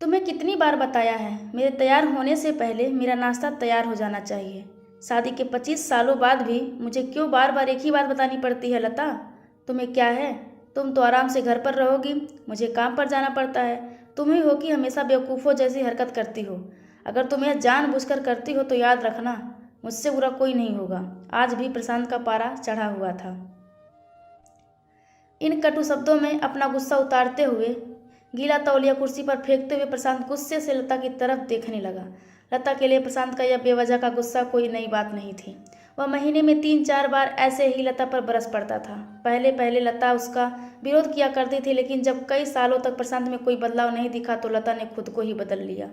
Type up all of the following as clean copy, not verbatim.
तुम्हें कितनी बार बताया है, मेरे तैयार होने से पहले मेरा नाश्ता तैयार हो जाना चाहिए। शादी के 25 सालों बाद भी मुझे क्यों बार बार एक ही बात बतानी पड़ती है लता? तुम्हें क्या है? तुम तो आराम से घर पर रहोगी, मुझे काम पर जाना पड़ता है। तुम ही हो कि हमेशा बेवकूफ़ों जैसी हरकत करती हो। अगर तुम यह जानबूझकर करती हो तो याद रखना, मुझसे बुरा कोई नहीं होगा। आज भी प्रशांत का पारा चढ़ा हुआ था। इन कटु शब्दों में अपना गुस्सा उतारते हुए, गीला तौलिया कुर्सी पर फेंकते हुए प्रशांत गुस्से से लता की तरफ देखने लगा। लता के लिए प्रशांत का यह बेवजह का गुस्सा कोई नई बात नहीं थी। वह महीने में 3-4 बार ऐसे ही लता पर बरस पड़ता था। पहले पहले लता उसका विरोध किया करती थी, लेकिन जब कई सालों तक प्रशांत में कोई बदलाव नहीं दिखा तो लता ने खुद को ही बदल लिया।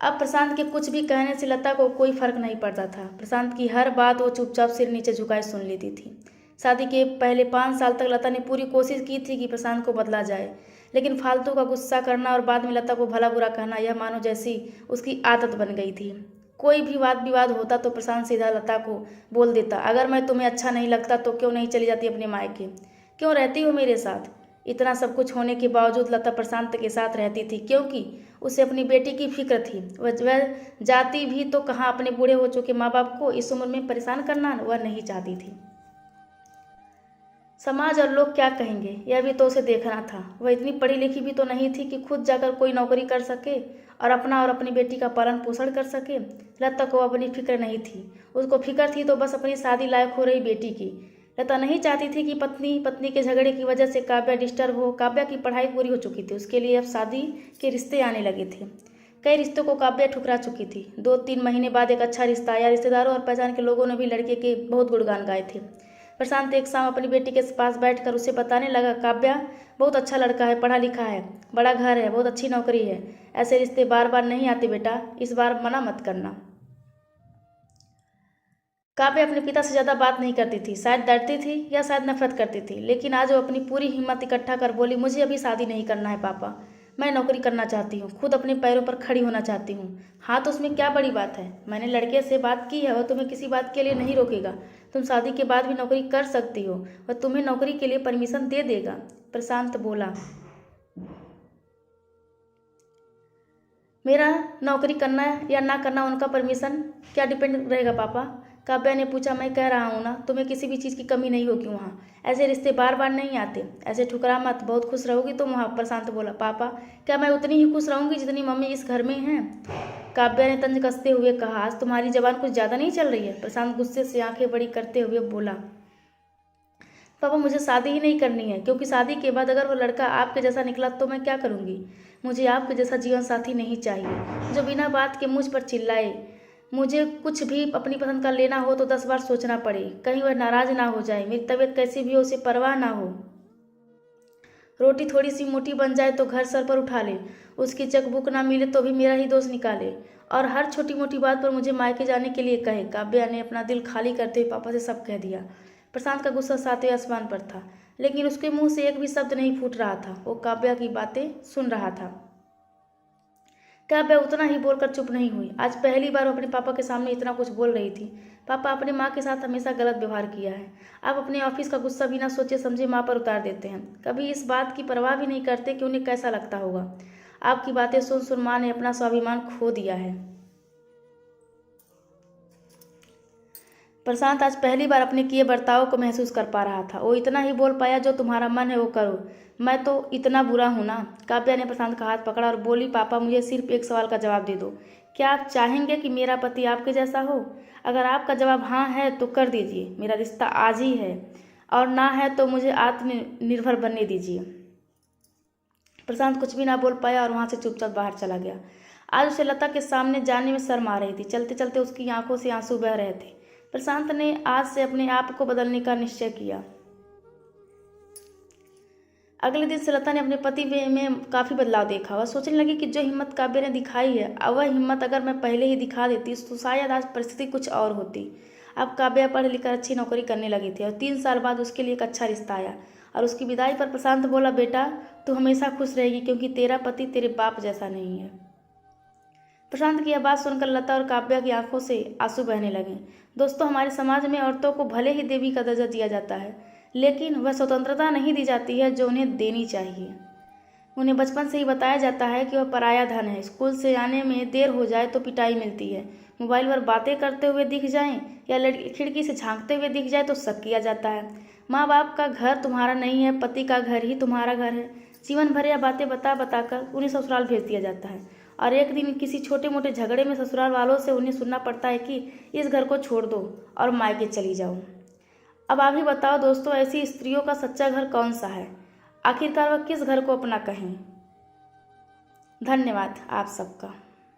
अब प्रशांत के कुछ भी कहने से लता को कोई फर्क नहीं पड़ता था। प्रशांत की हर बात वो चुपचाप सिर नीचे झुकाए सुन लेती थी। शादी के पहले 5 साल तक लता ने पूरी कोशिश की थी कि प्रशांत को बदला जाए, लेकिन फालतू का गुस्सा करना और बाद में लता को भला बुरा कहना, यह मानो जैसी उसकी आदत बन गई थी। कोई भी वाद विवाद होता तो प्रशांत सीधा लता को बोल देता, अगर मैं तुम्हें अच्छा नहीं लगता तो क्यों नहीं चली जाती अपने मायके, क्यों रहती हो मेरे साथ? इतना सब कुछ होने के बावजूद लता प्रशांत के साथ रहती थी, क्योंकि उसे अपनी बेटी की फिक्र थी। वह जाती भी तो कहाँ अपने बूढ़े हो चुके माँ बाप को इस उम्र में परेशान करना वह नहीं चाहती थी। समाज और लोग क्या कहेंगे, यह भी तो उसे देखना था। वह इतनी पढ़ी लिखी भी तो नहीं थी कि खुद जाकर कोई नौकरी कर सके और अपना और अपनी बेटी का पालन पोषण कर सके। लता को अपनी फिक्र नहीं थी, उसको फिक्र थी तो बस अपनी शादी लायक हो रही बेटी की। लता नहीं चाहती थी कि पत्नी के झगड़े की वजह से काव्या डिस्टर्ब हो। काव्या की पढ़ाई पूरी हो चुकी थी, उसके लिए अब शादी के रिश्ते आने लगे थे। कई रिश्तों को काव्या ठुकरा चुकी थी। 2-3 महीने बाद एक अच्छा रिश्ता आया। रिश्तेदारों और पहचान के लोगों ने भी लड़के के बहुत गुणगान गाए थे। प्रशांत एक शाम अपनी बेटी के पास बैठकर उसे बताने लगा, काव्या बहुत अच्छा लड़का है, पढ़ा लिखा है, बड़ा घर है, बहुत अच्छी नौकरी है। ऐसे रिश्ते बार बार नहीं आते बेटा, इस बार मना मत करना। काव्या अपने पिता से ज़्यादा बात नहीं करती थी, शायद डरती थी या शायद नफरत करती थी, लेकिन आज वो अपनी पूरी हिम्मत इकट्ठा कर बोली, मुझे अभी शादी नहीं करना है पापा, मैं नौकरी करना चाहती हूँ, खुद अपने पैरों पर खड़ी होना चाहती हूँ। हाँ तो उसमें क्या बड़ी बात है? मैंने लड़के से बात की है, वह तुम्हें किसी बात के लिए नहीं रोकेगा। तुम शादी के बाद भी नौकरी कर सकती हो, वह तुम्हें नौकरी के लिए परमिशन दे देगा। प्रशांत बोला, मेरा नौकरी करना या ना करना उनका परमिशन क्या डिपेंड रहेगा पापा? काव्या ने पूछा, मैं कह रहा हूँ ना, तुम्हें किसी भी चीज़ की कमी नहीं होगी वहाँ। ऐसे रिश्ते बार बार नहीं आते, ऐसे ठुकरा मत, बहुत खुश रहोगी तुम वहाँ। प्रशांत बोला, पापा क्या मैं उतनी ही खुश रहूँगी जितनी मम्मी इस घर में हैं? काव्या ने तंज कसते हुए कहा, आज तुम्हारी जबान कुछ ज़्यादा नहीं चल रही है? प्रशांत गुस्से से आंखें बड़ी करते हुए बोला, पापा मुझे शादी ही नहीं करनी है, क्योंकि शादी के बाद अगर वो लड़का आपके जैसा निकला तो मैं क्या करूँगी? मुझे आपके जैसा जीवन साथी नहीं चाहिए जो बिना बात के मुझ पर चिल्लाए। मुझे कुछ भी अपनी पसंद का लेना हो तो 10 बार सोचना पड़े, कहीं वह नाराज ना हो जाए, मेरी तबीयत कैसी भी हो उसे परवाह ना हो। रोटी थोड़ी सी मोटी बन जाए तो घर सर पर उठा ले, उसकी चेकबुक ना मिले तो भी मेरा ही दोष निकाले, और हर छोटी मोटी बात पर मुझे मायके जाने के लिए कहे। काव्या ने अपना दिल खाली करते हुए पापा से सब कह दिया। प्रशांत का गुस्सा 7वें आसमान पर था, लेकिन उसके मुंह से एक भी शब्द नहीं फूट रहा था। वो काव्या की बातें सुन रहा था। काव्या उतना ही बोलकर चुप नहीं हुई। आज पहली बार वो अपने पापा के सामने इतना कुछ बोल रही थी। पापा अपने माँ के साथ हमेशा गलत व्यवहार किया है। आप अपने ऑफिस का गुस्सा बिना सोचे समझे माँ पर उतार देते हैं, कभी इस बात की परवाह भी नहीं करते कि उन्हें कैसा लगता होगा। आपकी बातें सुन सुन माँ ने अपना स्वाभिमान खो दिया है। प्रशांत आज पहली बार अपने किए बर्ताव को महसूस कर पा रहा था। वो इतना ही बोल पाया, जो तुम्हारा मन है वो करो, मैं तो इतना बुरा हूँ ना? काव्या ने प्रशांत का हाथ पकड़ा और बोली, पापा मुझे सिर्फ एक सवाल का जवाब दे दो, क्या आप चाहेंगे कि मेरा पति आपके जैसा हो? अगर आपका जवाब हाँ है तो कर दीजिए, मेरा रिश्ता आज ही है, और ना है तो मुझे आत्मनिर्भर बनने दीजिए। प्रशांत कुछ भी ना बोल पाया और वहाँ से चुपचाप बाहर चला गया। आज उसे लता के सामने जाने में शर्म आ रही थी। चलते चलते उसकी आंखों से आंसू बह रहे थे। प्रशांत ने आज से अपने आप को बदलने का निश्चय किया। अगले दिन से लता ने अपने पति में काफ़ी बदलाव देखा। वह सोचने लगी कि जो हिम्मत काव्य ने दिखाई है, अब वह हिम्मत अगर मैं पहले ही दिखा देती तो शायद आज परिस्थिति कुछ और होती। अब काव्या पढ़ लिखकर अच्छी नौकरी करने लगी थी और 3 साल बाद उसके लिए एक अच्छा रिश्ता आया। और उसकी विदाई पर प्रशांत बोला, बेटा तू हमेशा खुश रहेगी, क्योंकि तेरा पति तेरे बाप जैसा नहीं है। प्रशांत की यह बात सुनकर लता और काव्या की आंखों से आंसू बहने लगे। दोस्तों, हमारे समाज में औरतों को भले ही देवी का दर्जा दिया जाता है, लेकिन वह स्वतंत्रता नहीं दी जाती है जो उन्हें देनी चाहिए। उन्हें बचपन से ही बताया जाता है कि वह पराया धन है। स्कूल से आने में देर हो जाए तो पिटाई मिलती है। मोबाइल पर बातें करते हुए दिख जाएं या लड़की खिड़की से झांकते हुए दिख जाए तो शक किया जाता है। माँ बाप का घर तुम्हारा नहीं है, पति का घर ही तुम्हारा घर है। जीवन भर यह बातें बता बताकर उन्हें ससुराल भेज दिया जाता है और एक दिन किसी छोटे मोटे झगड़े में ससुराल वालों से उन्हें सुनना पड़ता है कि इस घर को छोड़ दो और मायके चली जाओ। अब आप ही बताओ दोस्तों, ऐसी स्त्रियों का सच्चा घर कौन सा है? आखिरकार वह किस घर को अपना कहें? धन्यवाद आप सबका।